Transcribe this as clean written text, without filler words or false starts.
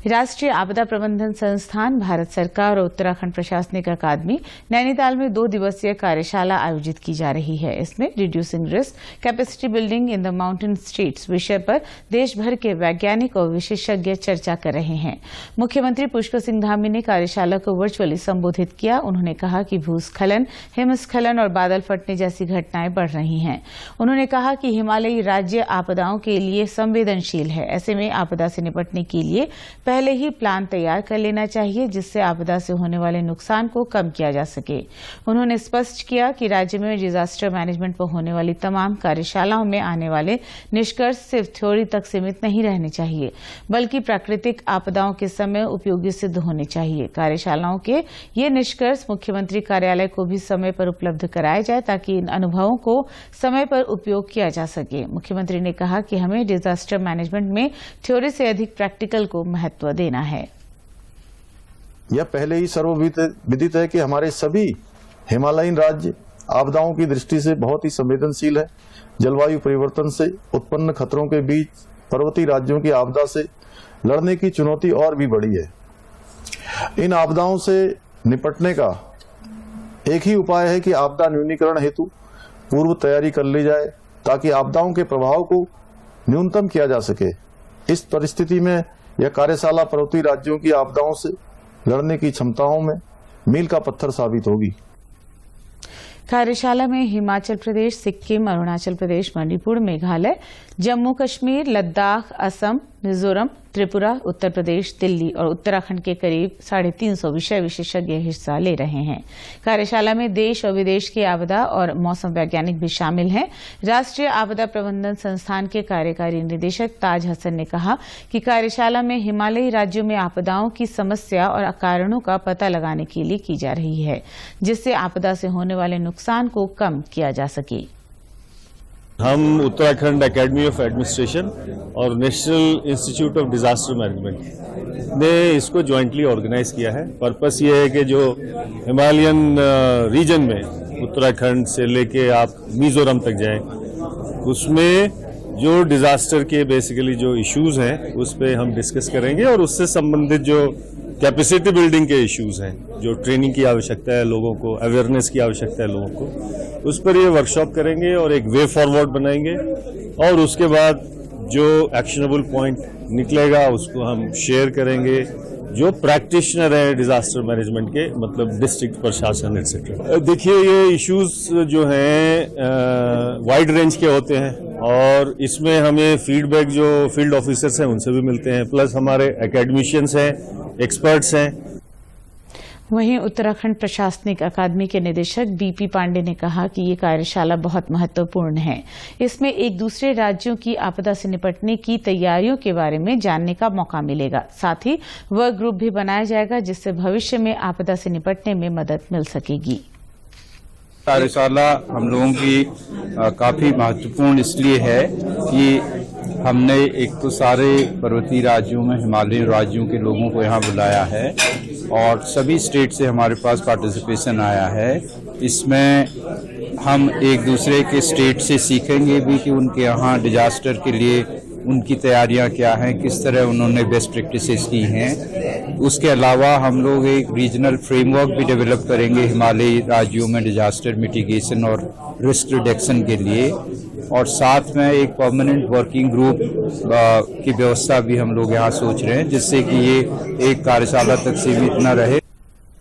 राष्ट्रीय आपदा प्रबंधन संस्थान, भारत सरकार और उत्तराखंड प्रशासनिक अकादमी नैनीताल में 2 दिवसीय कार्यशाला आयोजित की जा रही है। इसमें reducing risk, capacity building in the mountain states विषय पर देश भर के वैज्ञानिक और विशेषज्ञ चर्चा कर रहे हैं। मुख्यमंत्री पुष्कर सिंह धामी ने कार्यशाला को वर्चुअली संबोधित किया। उन्होंने कहा कि भूस्खलन, हिमस्खलन और बादल फटने जैसी घटनाएं बढ़ रही हैं। उन्होंने कहा कि हिमालयी राज्य आपदाओं के लिए संवेदनशील है। ऐसे में आपदा से निपटने के लिए पहले ही प्लान तैयार कर लेना चाहिए, जिससे आपदा से होने वाले नुकसान को कम किया जा सके। उन्होंने स्पष्ट किया कि राज्य में डिजास्टर मैनेजमेंट पर होने वाली तमाम कार्यशालाओं में आने वाले निष्कर्ष सिर्फ थ्योरी तक सीमित नहीं रहने चाहिए, बल्कि प्राकृतिक आपदाओं के समय उपयोगी सिद्ध होने चाहिए। कार्यशालाओं के ये निष्कर्ष मुख्यमंत्री कार्यालय को भी समय पर उपलब्ध कराए जाए, ताकि इन अनुभवों को समय पर उपयोग किया जा सके। मुख्यमंत्री ने कहा कि हमें डिजास्टर मैनेजमेंट में थ्योरी से अधिक प्रैक्टिकल को महत्व देना है। यह पहले ही सर्वविदित है कि हमारे सभी हिमालयीन राज्य आपदाओं की दृष्टि से बहुत ही संवेदनशील है। जलवायु परिवर्तन से उत्पन्न खतरों के बीच पर्वतीय राज्यों की आपदा से लड़ने की चुनौती और भी बड़ी है। इन आपदाओं से निपटने का एक ही उपाय है कि आपदा न्यूनीकरण हेतु पूर्व तैयारी कर ली जाए, ताकि आपदाओं के प्रभाव को न्यूनतम किया जा सके। इस परिस्थिति में यह कार्यशाला पर्वतीय राज्यों की आपदाओं से लड़ने की क्षमताओं में मील का पत्थर साबित होगी। कार्यशाला में हिमाचल प्रदेश, सिक्किम, अरुणाचल प्रदेश, मणिपुर, मेघालय, जम्मू कश्मीर, लद्दाख, असम, मिजोरम, त्रिपुरा, उत्तर प्रदेश, दिल्ली और उत्तराखंड के करीब 350 विषय विशेषज्ञ हिस्सा ले रहे हैं। कार्यशाला में देश और विदेश के आपदा और मौसम वैज्ञानिक भी शामिल हैं। राष्ट्रीय आपदा प्रबंधन संस्थान के कार्यकारी निदेशक ताज हसन ने कहा कि कार्यशाला में हिमालयी राज्यों में आपदाओं की समस्या और कारणों का पता लगाने के लिए की जा रही है, जिससे आपदा से होने वाले नुकसान को कम किया जा सके। हम उत्तराखंड एकेडमी ऑफ एडमिनिस्ट्रेशन और national institute of disaster management ने इसको ज्वाइंटली ऑर्गेनाइज किया है। पर्पस ये है कि जो हिमालयन रीजन में उत्तराखंड से लेके आप मिजोरम तक जाएं, उसमें जो डिजास्टर के बेसिकली जो इश्यूज हैं उस पर हम डिस्कस करेंगे, और उससे संबंधित जो कैपेसिटी बिल्डिंग के इश्यूज हैं, जो ट्रेनिंग की आवश्यकता है लोगों को, अवेयरनेस की आवश्यकता है लोगों को, उस पर ये वर्कशॉप करेंगे और एक वे फॉरवर्ड बनाएंगे। और उसके बाद जो एक्शनेबल पॉइंट निकलेगा उसको हम शेयर करेंगे जो प्रैक्टिशनर है डिजास्टर मैनेजमेंट के, मतलब डिस्ट्रिक्ट प्रशासन एक्सेट्रा। देखिए, ये इश्यूज जो हैं वाइड रेंज के होते हैं, और इसमें हमें फीडबैक जो फील्ड ऑफिसर्स हैं उनसे भी मिलते हैं, प्लस हमारे एकेडमिशियंस हैं, एक्सपर्ट्स हैं। वहीं उत्तराखंड प्रशासनिक अकादमी के निदेशक बीपी पांडे ने कहा कि ये कार्यशाला बहुत महत्वपूर्ण है। इसमें एक दूसरे राज्यों की आपदा से निपटने की तैयारियों के बारे में जानने का मौका मिलेगा। साथ ही वर्क ग्रुप भी बनाया जाएगा, जिससे भविष्य में आपदा से निपटने में मदद मिल सकेगी। कार्यशाला हम लोगों की काफी महत्वपूर्ण इसलिए है कि हमने एक तो सारे पर्वतीय राज्यों में हिमालयी राज्यों के लोगों को यहाँ बुलाया है, और सभी स्टेट से हमारे पास पार्टिसिपेशन आया है। इसमें हम एक दूसरे के स्टेट से सीखेंगे भी कि उनके यहाँ डिजास्टर के लिए उनकी तैयारियां क्या हैं, किस तरह उन्होंने बेस्ट प्रैक्टिसेस की हैं। उसके अलावा हम लोग एक रीजनल फ्रेमवर्क भी डेवलप करेंगे हिमालयी राज्यों में डिजास्टर मिटिगेशन और रिस्क रिडक्शन के लिए, और साथ में एक परमानेंट वर्किंग ग्रुप की व्यवस्था भी हम लोग यहाँ सोच रहे हैं, जिससे कि ये एक कार्यशाला तक सीमित न रहे।